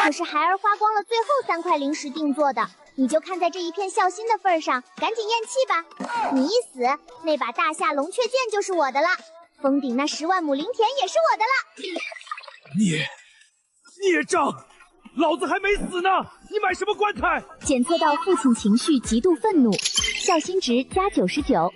可是孩儿花光了最后3块零食定做的，你就看在这一片孝心的份上，赶紧咽气吧。你一死，那把大夏龙雀剑就是我的了，封顶那10万亩林田也是我的了。孽障！老子还没死呢，你买什么棺材？检测到父亲情绪极度愤怒，孝心值加99，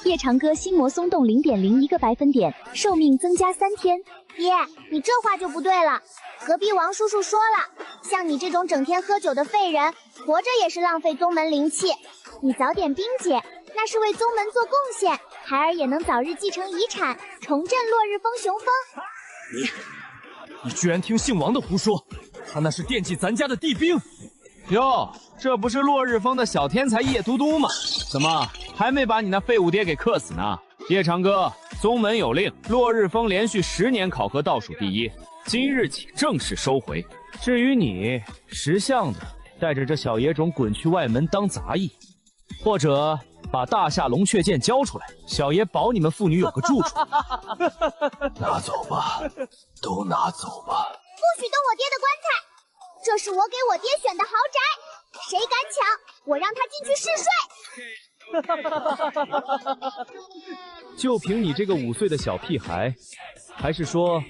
夜长歌心魔松动0.01个百分点，寿命增加3天。爹，你这话就不对了。隔壁王叔叔说了，像你这种整天喝酒的废人，活着也是浪费宗门灵气。你早点冰解，那是为宗门做贡献，孩儿也能早日继承遗产，重振落日峰雄风。你居然听姓王的胡说，他那是惦记咱家的地兵。哟，这不是落日峰的小天才叶嘟嘟吗？怎么还没把你那废物爹给克死呢？叶长歌，宗门有令，落日峰连续10年考核倒数第1，今日起正式收回。至于你，识相的带着这小野种滚去外门当杂役，或者把大夏龙雀剑交出来，小爷保你们父女有个住处。拿走吧，都拿走吧。不许动我爹的棺材，这是我给我爹选的豪宅，谁敢抢，我让他进去试睡。就凭你这个5岁的小屁孩，还是说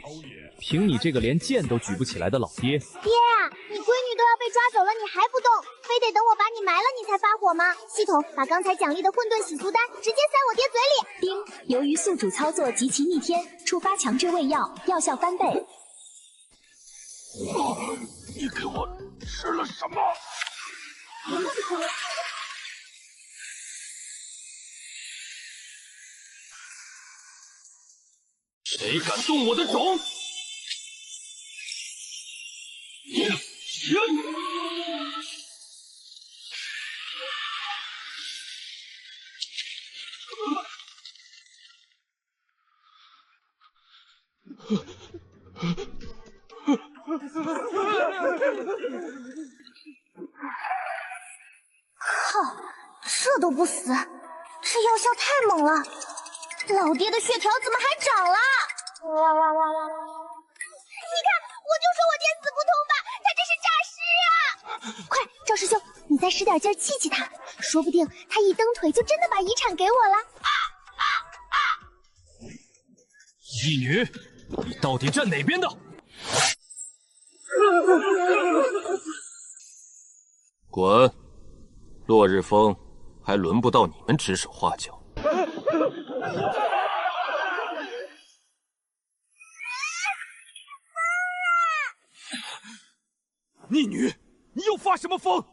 凭你这个连剑都举不起来的老爹？爹啊，你闺女都要被抓走了，你还不动，非得等我把你埋了你才发火吗？系统把刚才奖励的混沌洗足丹直接塞我爹嘴里。叮，由于宿主操作极其逆天，触发强制喂药，药效翻倍。你给我吃了什么？谁敢动我的种？靠，这都不死，这药效太猛了！老爹的血条怎么还涨了？你看，我就说我爹死不通吧，他这是诈尸啊！快，赵师兄，你再使点劲气气他，说不定他一蹬腿就真的把遗产给我了。义女，你到底站哪边的？滚！落日峰还轮不到你们指手画脚。逆女，你又发什么疯？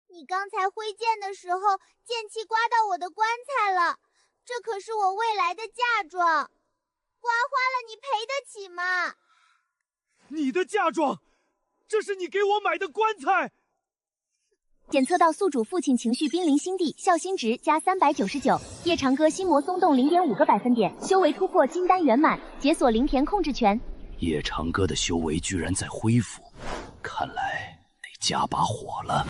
你刚才挥剑的时候，剑气刮到我的棺材了，这可是我未来的嫁妆，刮花了你赔得起吗？你的嫁妆？这是你给我买的棺材。检测到宿主父亲情绪濒临心地，孝心值加399，夜长歌心魔松动0.5个百分点，修为突破金丹圆满，解锁灵田控制权。夜长歌的修为居然在恢复，看来得加把火了。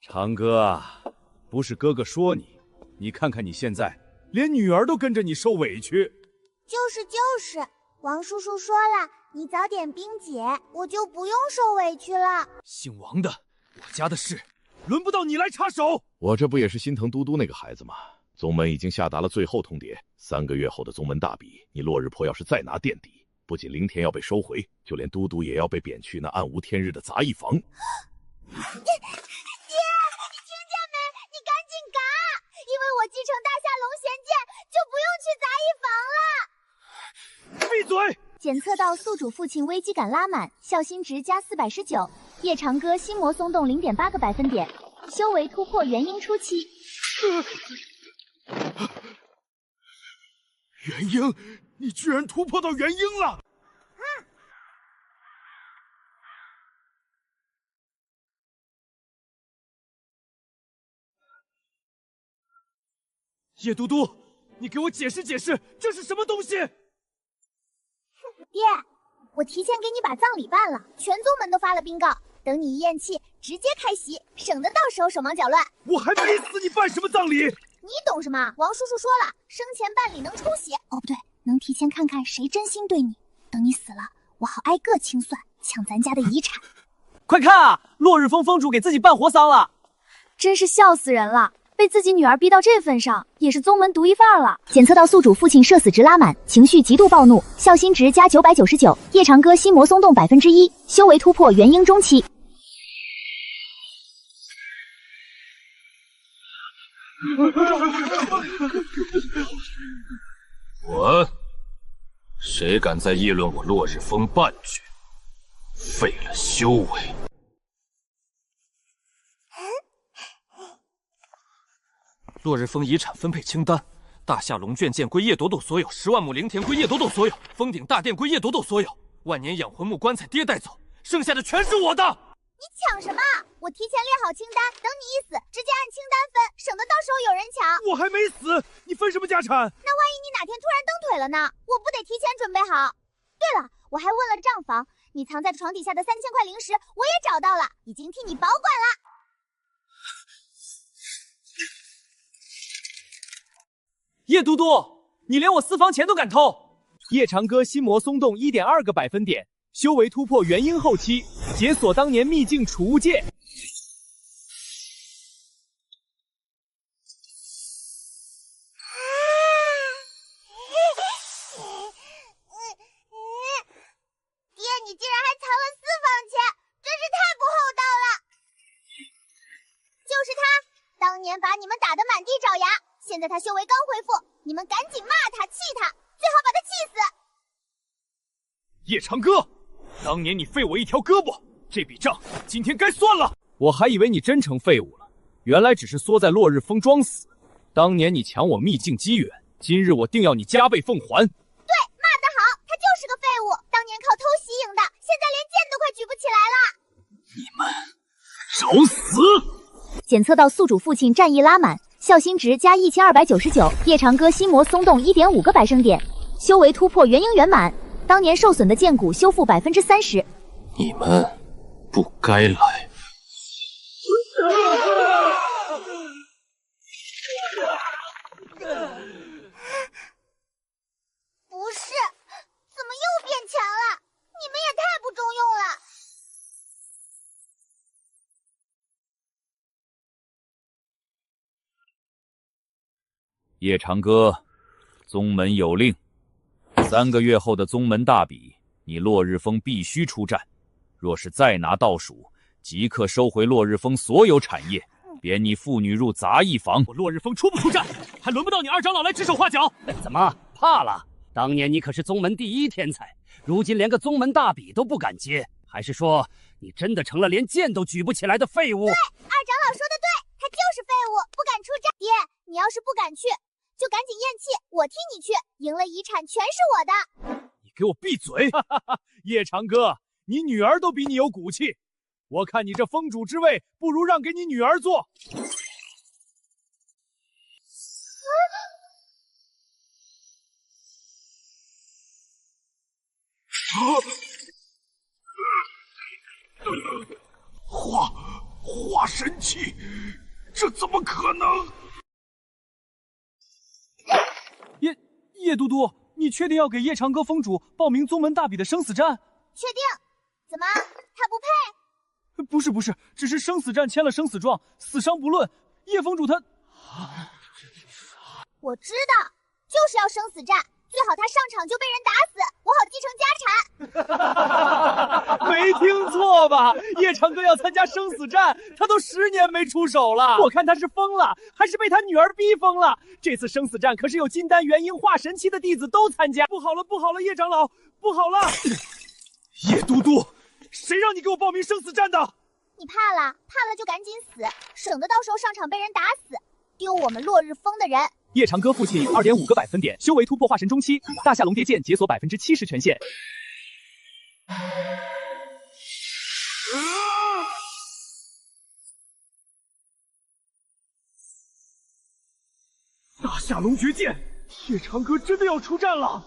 长歌啊，不是哥哥说你，你看看你现在，连女儿都跟着你受委屈。就是，王叔叔说了，你早点冰解，我就不用受委屈了。姓王的，我家的事轮不到你来插手。我这不也是心疼嘟嘟那个孩子吗？宗门已经下达了最后通牒，3个月后的宗门大比，你落日坡要是再拿垫底，不仅灵田要被收回，就连嘟嘟也要被贬去那暗无天日的杂役房。爹，你听见没？你赶紧嘎，因为我继承大夏龙玄剑，就不用去杂役房了。闭嘴！检测到宿主父亲危机感拉满，孝心值加419，夜长歌心魔松动0.8个百分点，修为突破元婴初期。元婴，你居然突破到元婴了！叶嘟嘟，你给我解释解释，这是什么东西？爹，我提前给你把葬礼办了，全宗门都发了冰告，等你一咽气，直接开席，省得到时候手忙脚乱。我还没死，你办什么葬礼？你懂什么？王叔叔说了，生前办理能出血。哦，不对，能提前看看谁真心对你。等你死了，我好挨个清算，抢咱家的遗产。快看啊，落日峰峰主给自己办活丧了，真是笑死人了！被自己女儿逼到这份上，也是宗门独一份儿了。检测到宿主父亲社死值拉满，情绪极度暴怒，孝心值加999，夜长歌心魔松动1%，修为突破元婴中期。谁敢再议论我落日峰半句，废了修为！落日峰遗产分配清单：大夏龙卷剑归叶朵朵所有，10万亩灵田归叶朵朵所有，峰顶大殿归叶朵朵所有，万年养魂木棺材爹带走，剩下的全是我的。你抢什么？我提前列好清单，等你一死，直接按清单分，省得到时候有人抢。我还没死，你分什么家产？那万一你哪天突然蹬腿了呢？我不得提前准备好？对了，我还问了账房，你藏在床底下的3000块灵石我也找到了，已经替你保管了。叶都督，你连我私房钱都敢偷！夜长歌心魔松动1.2个百分点，修为突破元婴后期，解锁当年秘境储物戒。爹，你竟然还藏了私房钱，真是太不厚道了！就是他，当年把你们打得满地找牙，现在他修为刚恢复，你们赶紧骂他、气他，最好把他气死！叶长歌，当年你废我一条胳膊，这笔账今天该算了。我还以为你真成废物了，原来只是缩在落日峰装死。当年你抢我秘境机缘，今日我定要你加倍奉还。对，骂得好，他就是个废物，当年靠偷袭赢的，现在连剑都快举不起来了。找死！检测到宿主父亲战意拉满，孝心值加1299，夜长歌心魔松动1.5个百生点，修为突破元婴圆满，当年受损的剑骨修复30%。你们不该来。不是，怎么又变强了？你们也太不中用了。叶长歌，宗门有令，3个月后的宗门大比，你落日峰必须出战。若是再拿倒数，即刻收回落日峰所有产业，贬你父女入杂役房。我落日峰出不出战，还轮不到你二长老来指手画脚。怎么怕了？当年你可是宗门第一天才，如今连个宗门大比都不敢接，还是说你真的成了连剑都举不起来的废物？对，二长老说的对，他就是废物，不敢出战。爹，你要是不敢去，就赶紧咽气，我替你去，赢了遗产全是我的。你给我闭嘴！叶长歌，你女儿都比你有骨气，我看你这峰主之位，不如让给你女儿做。化神器，这怎么可能？叶都督，你确定要给叶长歌峰主报名宗门大比的生死战？确定？怎么，他不配？不是，只是生死战签了生死状，死伤不论。叶峰主他……我知道，就是要生死战，最好他上场就被人打死，我好继承家产。没听错吧？叶长歌要参加生死战，他都10年没出手了。我看他是疯了，还是被他女儿逼疯了？这次生死战可是有金丹元婴化神期的弟子都参加。不好了，叶长老，不好了！叶都督，谁让你给我报名生死战的？你怕了就赶紧死，省得到时候上场被人打死，丢我们落日峰的人。叶长歌父亲2.5个百分点，修为突破化神中期，大夏龙蝶剑解锁70%权限。大夏龙绝剑，叶长歌真的要出战了！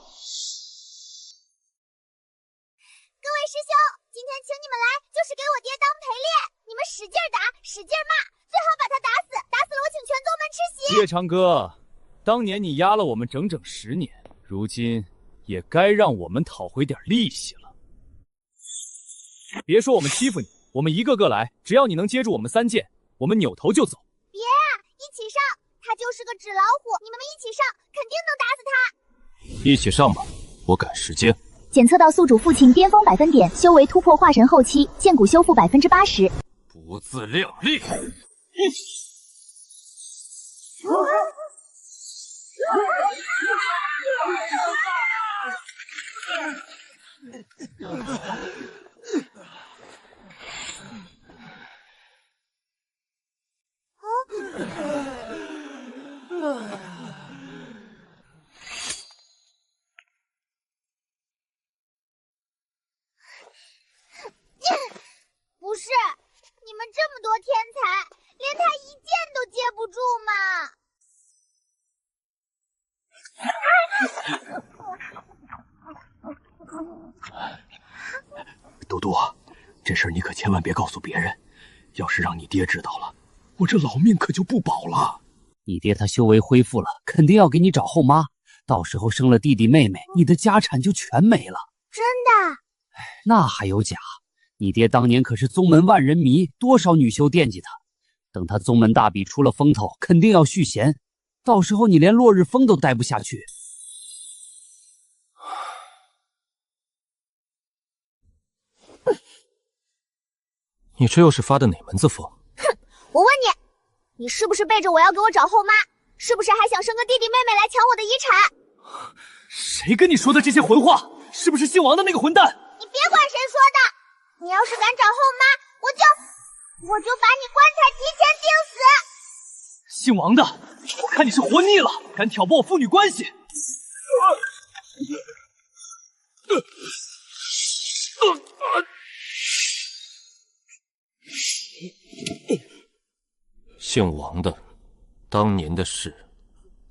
各位师兄，今天请你们来就是给我爹当陪练，你们使劲打，使劲骂，最好把他打死，打死了我请全宗门吃席。叶长歌，当年你压了我们整整10年，如今也该让我们讨回点利息了。别说我们欺负你，我们一个个来，只要你能接住我们3剑，我们扭头就走。别啊，一起上！他就是个纸老虎，你们一起上，肯定能打死他。一起上吧，我赶时间。检测到宿主父亲巅峰百分点，修为突破化神后期，剑骨修复80%。不自量力！不是，你们这么多天才，连他一剑都接不住吗？嘟嘟，这事儿你可千万别告诉别人，要是让你爹知道了，我这老命可就不保了。你爹他修为恢复了，肯定要给你找后妈，到时候生了弟弟妹妹，你的家产就全没了。真的？那还有假？你爹当年可是宗门万人迷，多少女修惦记他。等他宗门大比出了风头，肯定要续弦，到时候你连落日风都待不下去。你这又是发的哪门子疯？哼！我问你，你是不是背着我要给我找后妈？是不是还想生个弟弟妹妹来抢我的遗产？谁跟你说的这些混话？是不是姓王的那个混蛋？你别管谁说的，你要是敢找后妈，我就把你棺材提前钉死。姓王的，我看你是活腻了，敢挑拨我父女关系。姓王的，当年的事，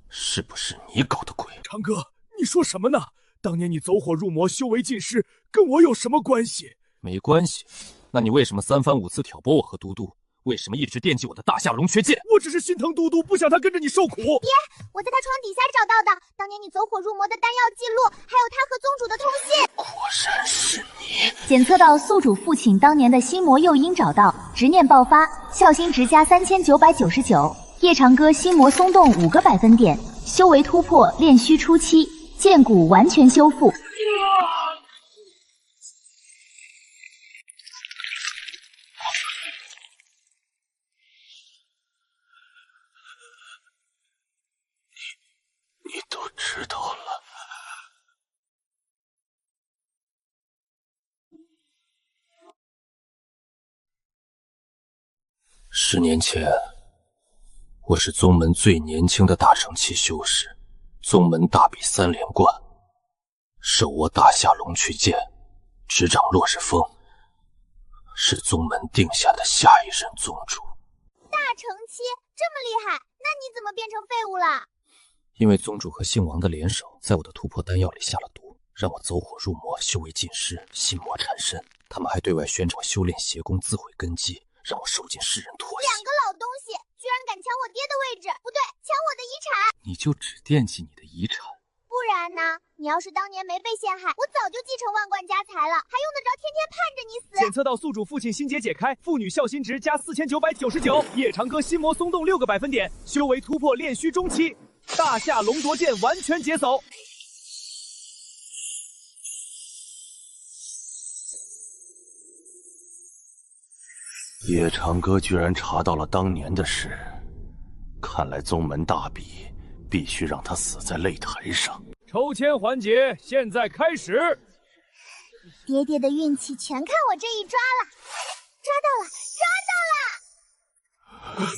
是不是你搞的鬼？长哥，你说什么呢？当年你走火入魔，修为尽失，跟我有什么关系？没关系。那你为什么3番5次挑拨我和嘟嘟？为什么一直惦记我的大夏龙雀剑？我只是心疼嘟嘟，不想他跟着你受苦。爹，我在他床底下找到的，当年你走火入魔的丹药记录，还有他和宗主的通信。果然是你！检测到宿主父亲当年的心魔诱因找到，执念爆发，孝心值加3999。夜长歌心魔松动5个百分点，修为突破炼虚初期，剑骨完全修复。你都知道了。10年前，我是宗门最年轻的大成期修士，宗门大比3连冠，手握大夏龙躯剑，执掌落日风，是宗门定下的下一任宗主。大成期这么厉害，那你怎么变成废物了？因为宗主和姓王的联手，在我的突破丹药里下了毒，让我走火入魔，修为尽失，心魔缠身。他们还对外宣称修炼邪功自毁根基，让我受尽世人唾弃。2个老东西居然敢抢我爹的位置，不对，抢我的遗产！你就只惦记你的遗产？不然呢？你要是当年没被陷害，我早就继承万贯家财了，还用得着天天盼着你死？检测到宿主父亲心结解开，父女孝心值加4999，夜长歌心魔松动6个百分点，修为突破炼虚中期，大夏龙夺剑完全解走。夜长歌居然查到了当年的事，看来宗门大比必须让他死在擂台上。抽签环节现在开始。爹爹的运气全看我这一抓了，抓到了！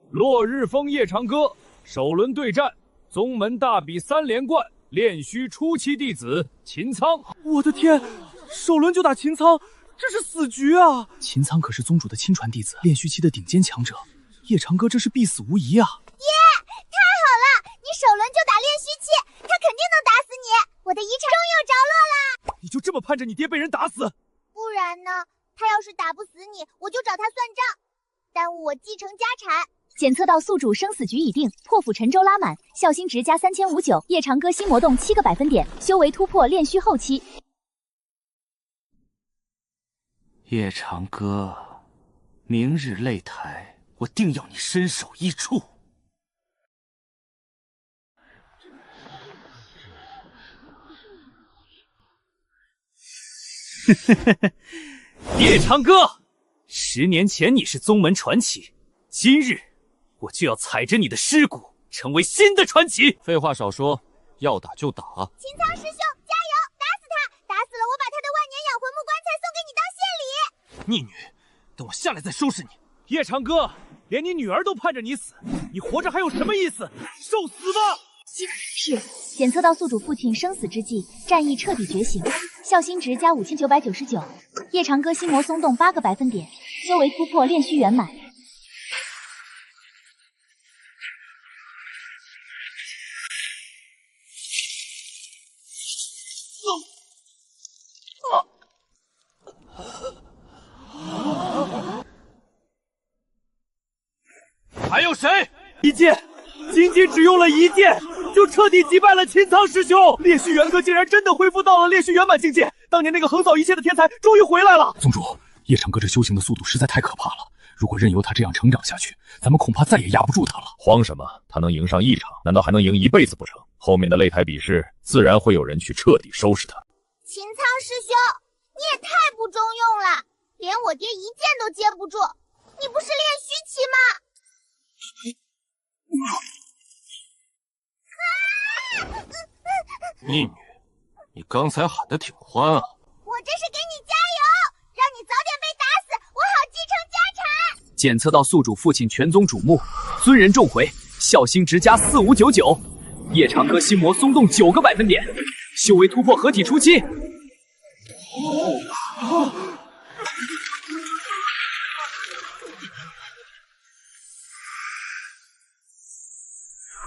落日风夜长歌首轮对战，宗门大比3连冠，炼虚初期弟子秦苍。我的天，首轮就打秦苍，这是死局啊！秦苍可是宗主的亲传弟子，炼虚期的顶尖强者，夜长歌这是必死无疑啊！爹，太好了，你首轮就打炼虚期，他肯定能打死你，我的遗产终有着落啦！你就这么盼着你爹被人打死？不然呢？他要是打不死你，我就找他算账，耽误我继承家产，检测到宿主生死局已定，破釜沉舟拉满，孝心值加3599，夜长歌心魔动7个百分点，修为突破炼虚后期。夜长歌，明日擂台，我定要你身首异处。夜长歌，10年前你是宗门传奇，今日我就要踩着你的尸骨，成为新的传奇。废话少说，要打就打。秦苍师兄，加油，打死他！打死了，我把他的万年养魂木棺材送给你当献礼。逆女，等我下来再收拾你。夜长歌，连你女儿都盼着你死，你活着还有什么意思？受死吧！是，检测到宿主父亲生死之际，战意彻底觉醒，孝心值加5999，夜长歌心魔松动8个百分点，修为突破炼虚圆满。还有谁？一剑，仅仅只用了一剑，就彻底击败了秦苍师兄。烈虚元歌竟然真的恢复到了烈虚圆满境界，当年那个横扫一切的天才终于回来了。宗主，叶长歌这修行的速度实在太可怕了，如果任由他这样成长下去，咱们恐怕再也压不住他了。慌什么？他能赢上一场，难道还能赢一辈子不成？后面的擂台比试，自然会有人去彻底收拾他。秦苍师兄，你也太不中用了，连我爹一剑都接不住，你不是练虚期吗？逆女，你刚才喊得挺欢啊！我这是给你加油，让你早点被打死，我好继承家产。检测到宿主父亲全宗瞩目，尊人重回，孝心值加4599，夜长歌心魔松动9个百分点，修为突破合体初期。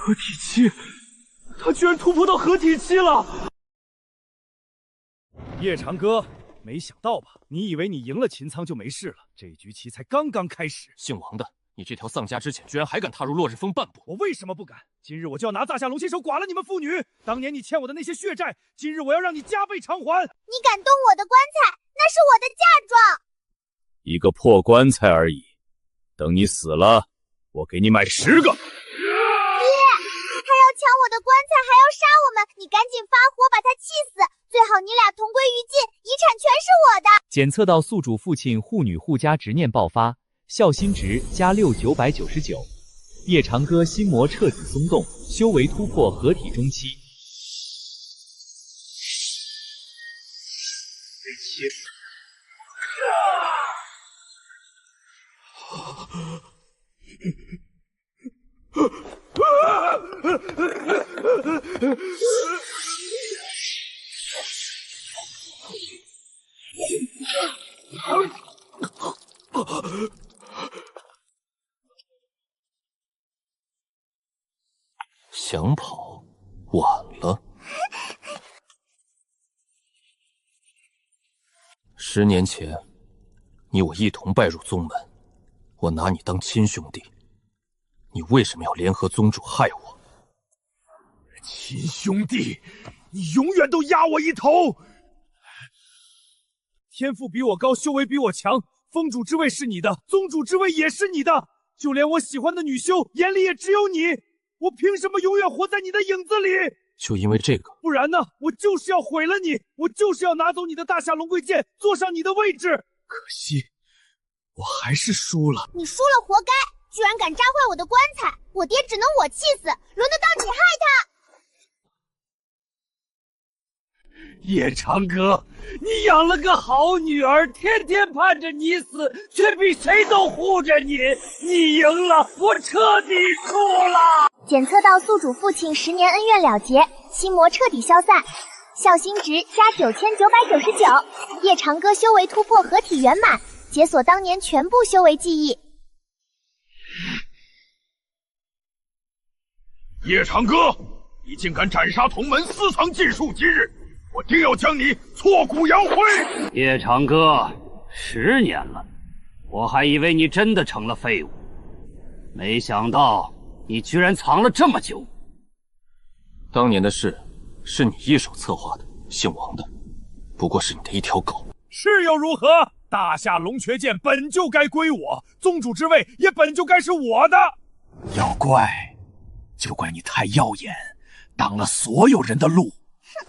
合体期，他居然突破到合体期了！夜长歌，没想到吧？你以为你赢了秦苍就没事了？这局棋才刚刚开始。姓王的，你这条丧家之犬居然还敢踏入落日峰半步！我为什么不敢？今日我就要拿大夏龙亲手剐了你们父女！当年你欠我的那些血债，今日我要让你加倍偿还！你敢动我的棺材，那是我的嫁妆。一个破棺材而已，等你死了，我给你买10个。抢我的棺材还要杀我们，你赶紧发火把他气死，最好你俩同归于尽，遗产全是我的。检测到宿主父亲护女护家执念爆发，孝心值加6999，夜长歌心魔彻底松动，修为突破合体中期。被切死！想跑，晚了。10年前，你我一同拜入宗门，我拿你当亲兄弟，你为什么要联合宗主害我？亲兄弟，你永远都压我一头！天赋比我高，修为比我强，宗主之位是你的，宗主之位也是你的，就连我喜欢的女修眼里也只有你，我凭什么永远活在你的影子里？就因为这个？不然呢？我就是要毁了你，我就是要拿走你的大夏龙贵剑，坐上你的位置。可惜，我还是输了。你输了活该，居然敢扎坏我的棺材，我爹只能我气死，轮得到你害他？夜长歌，你养了个好女儿，天天盼着你死，却比谁都护着你。你赢了，我彻底输了。检测到宿主父亲10年恩怨了结，心魔彻底消散，孝心值加9999，夜长歌修为突破合体圆满，解锁当年全部修为记忆。夜长歌，你竟敢斩杀同门私藏禁术，今日我定要将你挫骨扬灰！夜长歌，10年了，我还以为你真的成了废物，没想到你居然藏了这么久。当年的事是你一手策划的，姓王的不过是你的一条狗。是又如何？大夏龙雀剑本就该归我，宗主之位也本就该是我的。要怪，就怪你太耀眼，挡了所有人的路。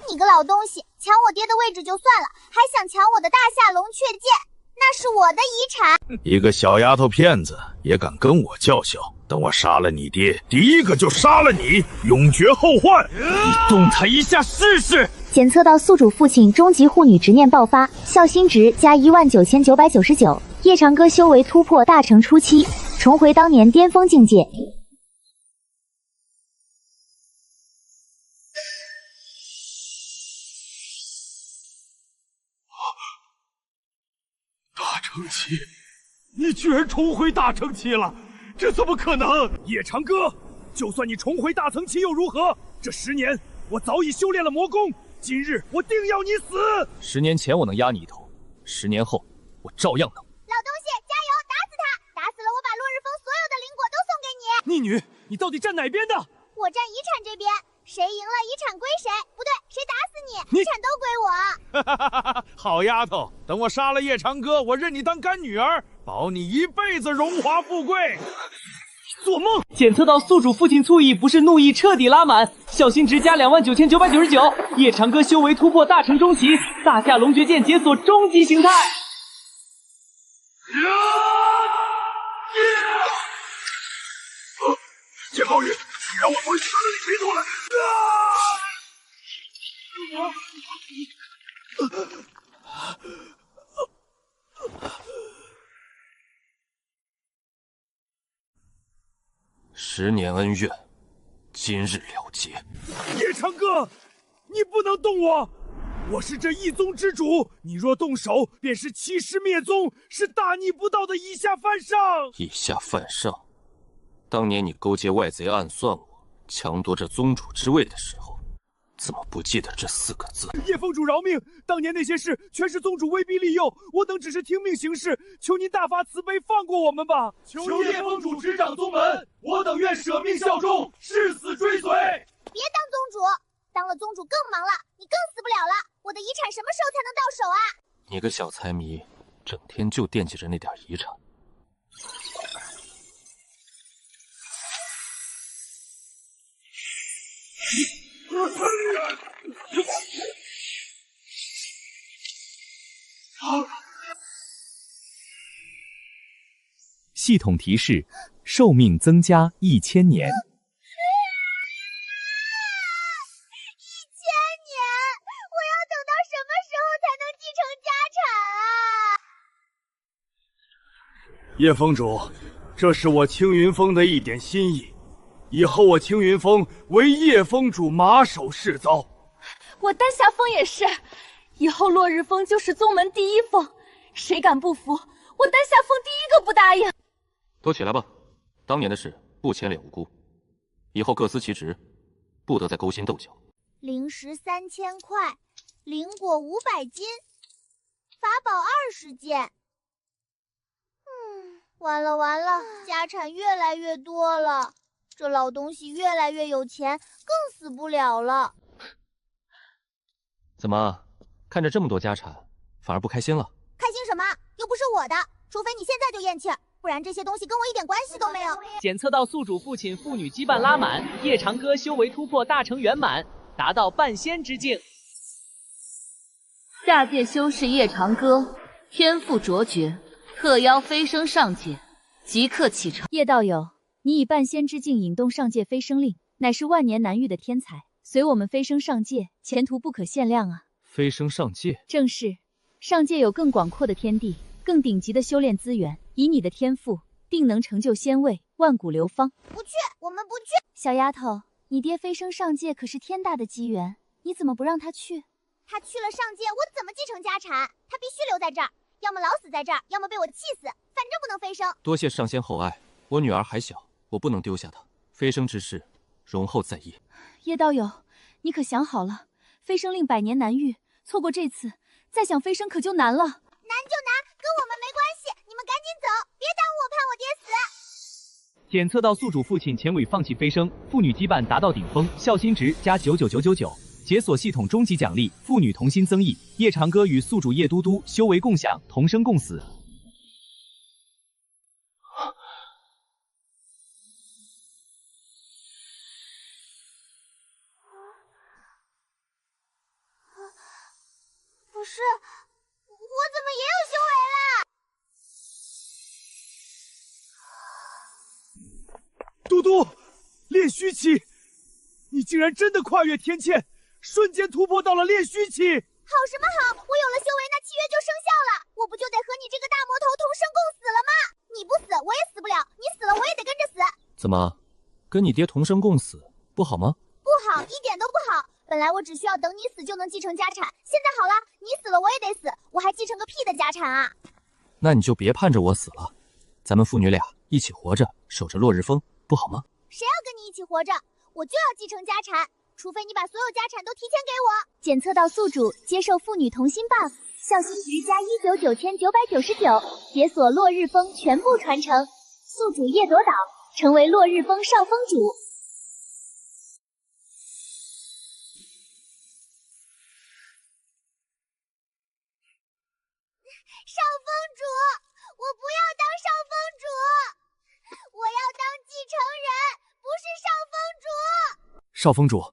你个老东西，抢我爹的位置就算了，还想抢我的大夏龙雀剑，那是我的遗产。一个小丫头片子也敢跟我叫嚣？等我杀了你爹，第一个就杀了你，永绝后患！你动他一下试试！检测到宿主父亲终极护女执念爆发，孝心值加19999，夜长歌修为突破大成初期，重回当年巅峰境界。大成期，你居然重回大成期了，这怎么可能？夜长歌，就算你重回大成期又如何？这10年我早已修炼了魔功，今日我定要你死！10年前我能压你一头，10年后我照样能。老东西，加油，打死他！打死了我把落日峰所有的灵果都送给你。逆女，你到底站哪边的？我站遗产这边，谁赢了遗产归谁，不对，谁打死你，遗产都归我。好丫头，等我杀了夜长歌，我认你当干女儿，保你一辈子荣华富贵。做梦！检测到宿主父亲醋意不是怒意彻底拉满，孝心值加29999，夜长歌修为突破大成中期，大夏龙诀剑解锁终极形态。叶浩宇，你让我不会杀了你赔出来！10年恩怨，今日了结。夜长歌，你不能动我！我是这一宗之主，你若动手，便是欺师灭宗，是大逆不道的以下犯上。以下犯上？当年你勾结外贼暗算我，强夺这宗主之位的时候，怎么不记得这4个字？叶峰主饶命！当年那些事全是宗主威逼利诱，我等只是听命行事，求您大发慈悲，放过我们吧！求叶峰主执掌宗门，我等愿舍命效忠，誓死追随。别当宗主，当了宗主更忙了，你更死不了了。我的遗产什么时候才能到手啊？你个小财迷，整天就惦记着那点遗产。系统提示：寿命增加1000年。1000年，我要等到什么时候才能继承家产啊？叶峰主，这是我青云峰的一点心意，以后我青云峰为叶峰主马首是瞻。我丹霞峰也是，以后落日峰就是宗门第一峰，谁敢不服，我丹霞峰第一个不答应。都起来吧，当年的事不牵连无辜，以后各司其职，不得再勾心斗角。灵石3000块，灵果500斤，法宝20件。完了完了，家产越来越多了，这老东西越来越有钱，更死不了了。怎么，看着这么多家产，反而不开心了？开心什么？又不是我的，除非你现在就咽气儿，不然这些东西跟我一点关系都没有。检测到宿主父亲父女羁绊拉满，夜长歌修为突破大成圆满，达到半仙之境。下界修士夜长歌，天赋卓绝，特邀飞升上界，即刻启程。叶道友，你以半仙之境引动上界飞升令，乃是万年难遇的天才，随我们飞升上界，前途不可限量啊！飞升上界？正是，上界有更广阔的天地，更顶级的修炼资源，以你的天赋，定能成就仙位，万古流芳。不去，我们不去。小丫头，你爹飞升上界可是天大的机缘，你怎么不让他去？他去了上界，我怎么继承家产？他必须留在这儿，要么老死在这儿，要么被我气死，反正不能飞升。多谢上仙厚爱，我女儿还小，我不能丢下她。飞升之事，容后再议。叶道友，你可想好了？飞升令百年难遇，错过这次，再想飞升可就难了。难就难，跟我们没关系，你们赶紧走，别耽误我盼我爹死。检测到宿主父亲前尾放弃飞升，父女羁绊达到顶峰，孝心值加99999。解锁系统终极奖励，父女同心增益。夜长歌与宿主叶嘟嘟修为共享，同生共死。不是，我怎么也有修为了？嘟嘟，炼虚期，你竟然真的跨越天堑，瞬间突破到了炼虚期！好什么好？我有了修为，那契约就生效了，我不就得和你这个大魔头同生共死了吗？你不死，我也死不了；你死了，我也得跟着死。怎么，跟你爹同生共死不好吗？不好，一点都不好。本来我只需要等你死就能继承家产，现在好了，你死了我也得死，我还继承个屁的家产啊！那你就别盼着我死了，咱们父女俩一起活着，守着落日峰，不好吗？谁要跟你一起活着？我就要继承家产，除非你把所有家产都提前给我。检测到宿主接受父女同心 buff， 孝心值加199,999，解锁落日峰全部传承。宿主叶朵岛成为落日峰少峰主。少峰主，我不要当少峰主，我要当继承人，不是少峰主。少峰主，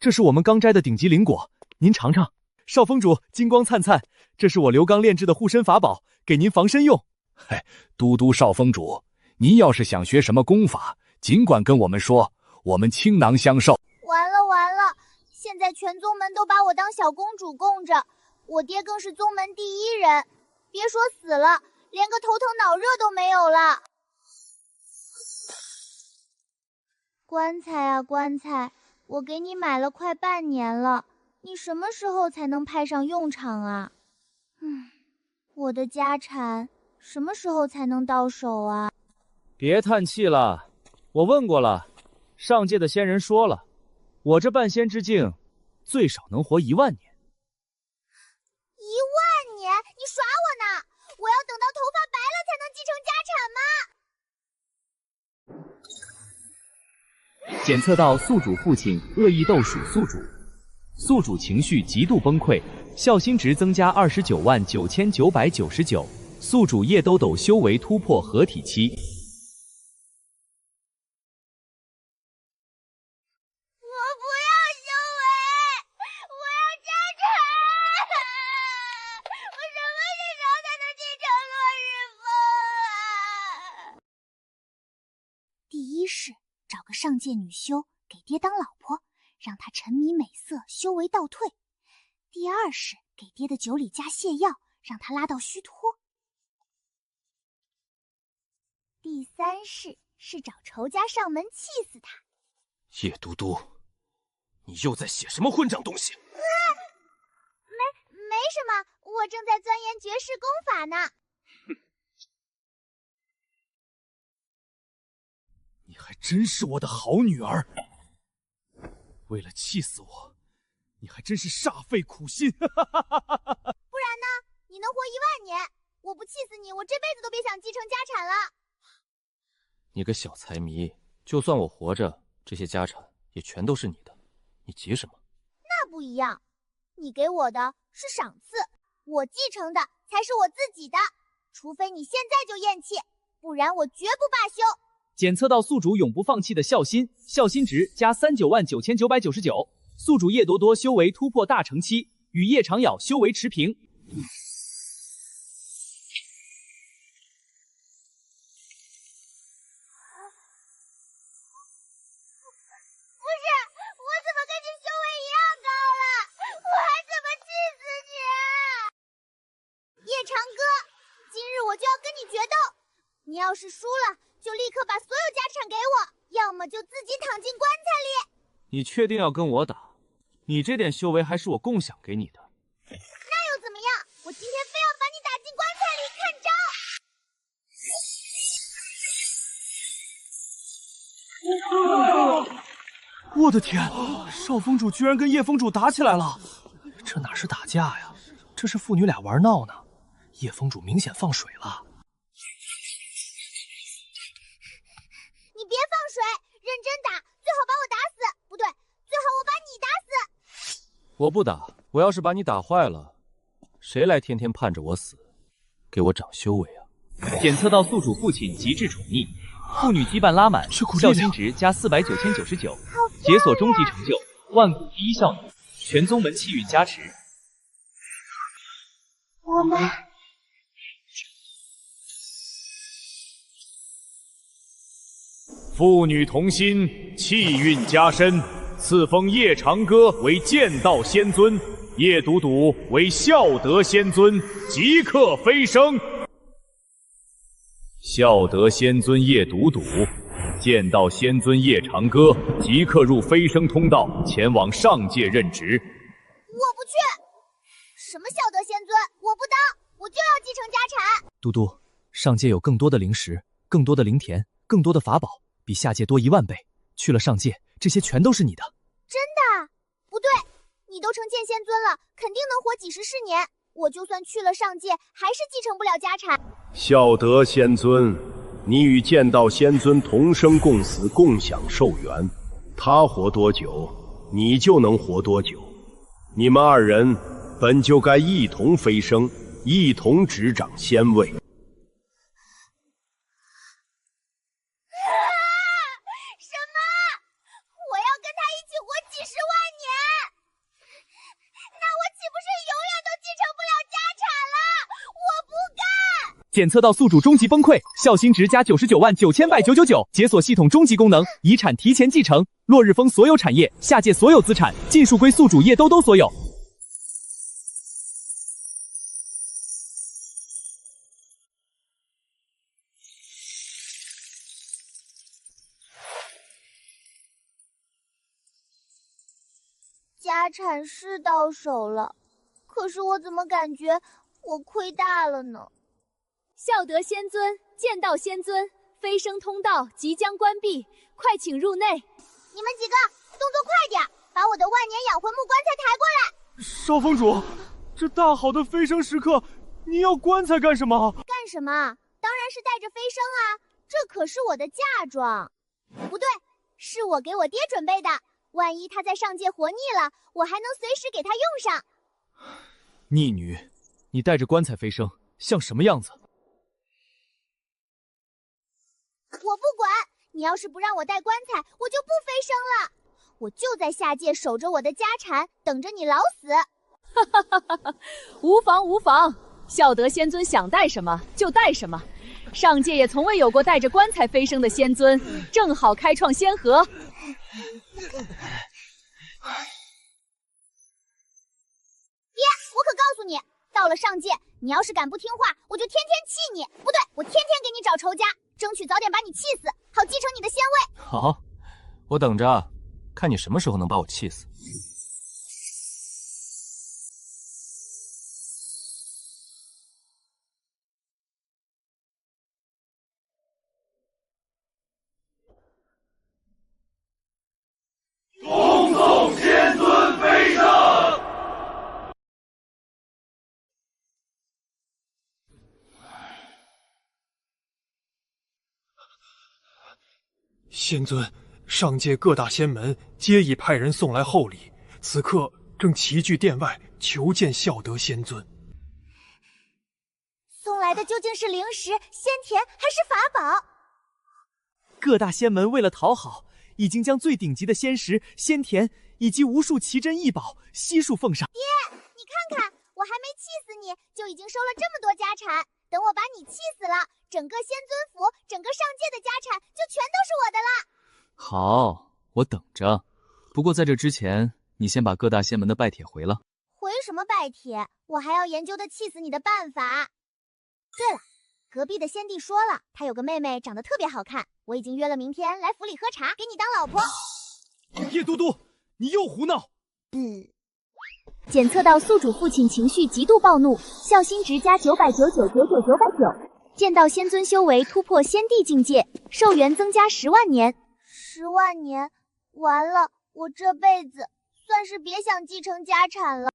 这是我们刚摘的顶级灵果，您尝尝。少峰主，金光灿灿，这是我刘刚炼制的护身法宝，给您防身用。嘿，嘟嘟少峰主，您要是想学什么功法，尽管跟我们说，我们倾囊相授。完了完了，现在全宗门都把我当小公主供着，我爹更是宗门第一人。别说死了，连个头疼脑热都没有了。棺材啊棺材，我给你买了快半年了，你什么时候才能派上用场啊？我的家产什么时候才能到手啊？别叹气了，我问过了，上界的仙人说了，我这半仙之境最少能活1万年。1万年？你耍我呢？我要等到头发白了才能继承家产吗？检测到宿主父亲恶意斗鼠宿主，宿主情绪极度崩溃，孝心值增加299999，宿主叶兜兜修为突破合体期。找个上界女修给爹当老婆，让他沉迷美色，修为倒退。第二是给爹的酒里加泻药，让他拉到虚脱。第三是找仇家上门气死他。叶嘟嘟，你又在写什么混账东西？没什么，我正在钻研绝世功法呢。你还真是我的好女儿，为了气死我，你还真是煞费苦心。不然呢？你能活1万年，我不气死你，我这辈子都别想继承家产了。你个小财迷，就算我活着，这些家产也全都是你的，你急什么？那不一样，你给我的是赏赐，我继承的才是我自己的。除非你现在就咽气，不然我绝不罢休。检测到宿主永不放弃的孝心，孝心值加399999，宿主叶多多修为突破大成期，与叶长咬修为持平。不是，我怎么跟你修为一样高了？我还怎么气死你啊？叶长歌，今日我就要跟你决斗，你要是输了，就立刻把所有家产给我，要么就自己躺进棺材里。你确定要跟我打？你这点修为还是我共享给你的。那又怎么样？我今天非要把你打进棺材里，看招！我的天，少峰主居然跟叶峰主打起来了！这哪是打架呀，这是父女俩玩闹呢。叶峰主明显放水了。你认真打，最好把我打死，不对，最好我把你打死。我不打，我要是把你打坏了，谁来天天盼着我死？给我长修为啊！检测到宿主父亲极致宠溺，父女羁绊拉满，孝心值加400、9099，解锁终极成就万古第一孝女，全宗门气运加持。我们父女同心，气运加深，赐封叶长歌为剑道仙尊，叶笃笃为孝德仙尊，即刻飞升。孝德仙尊叶笃笃，剑道仙尊叶长歌即刻入飞升通道，前往上界任职。我不去。什么孝德仙尊，我不当，我就要继承家产。嘟嘟，上界有更多的灵石，更多的灵田，更多的法宝，比下界多10000倍。去了上界，这些全都是你的。真的？不对，你都成剑仙尊了，肯定能活几十世年。我就算去了上界，还是继承不了家产。孝德仙尊，你与剑道仙尊同生共死，共享寿元。他活多久，你就能活多久。你们二人本就该一同飞升，一同执掌仙位。什么？我要跟他一起活几十万年？那我岂不是永远都继承不了家产了？我不干！检测到宿主终极崩溃，孝心值加999999，解锁系统终极功能，遗产提前继承，落日风所有产业、下界所有资产尽数归宿主叶兜兜所有。家产是到手了，可是我怎么感觉我亏大了呢？孝德仙尊、剑道仙尊，飞升通道即将关闭，快请入内。你们几个动作快点，把我的万年养魂木棺材抬过来。少峰主，这大好的飞升时刻，你要棺材干什么？干什么？当然是带着飞升啊！这可是我的嫁妆。不对，是我给我爹准备的。万一他在上界活腻了，我还能随时给他用上。逆女，你带着棺材飞升，像什么样子？我不管，你要是不让我带棺材，我就不飞升了。我就在下界守着我的家产，等着你老死。哈哈哈哈！无妨无妨，孝德仙尊想带什么就带什么。上界也从未有过带着棺材飞升的仙尊，正好开创先河。爹，我可告诉你，到了上界，你要是敢不听话，我就天天气你。不对，我天天给你找仇家，争取早点把你气死，好继承你的仙位。好，我等着，看你什么时候能把我气死。恭送仙尊飞升。仙尊，上界各大仙门皆已派人送来厚礼，此刻正齐聚殿外求见孝德仙尊。送来的究竟是灵石、仙田还是法宝？各大仙门为了讨好，已经将最顶级的仙石、仙田以及无数奇珍异宝悉数奉上。爹，你看看，我还没气死你，就已经收了这么多家产。等我把你气死了，整个仙尊府、整个上界的家产就全都是我的了。好，我等着。不过在这之前，你先把各大仙门的拜帖回了。回什么拜帖？我还要研究的气死你的办法。对了，隔壁的仙帝说了，他有个妹妹长得特别好看，我已经约了明天来府里喝茶，给你当老婆。叶都督，你又胡闹！检测到宿主父亲情绪极度暴怒，孝心值加999999999，见到仙尊修为突破仙帝境界，寿元增加10万年。10万年，完了，我这辈子算是别想继承家产了。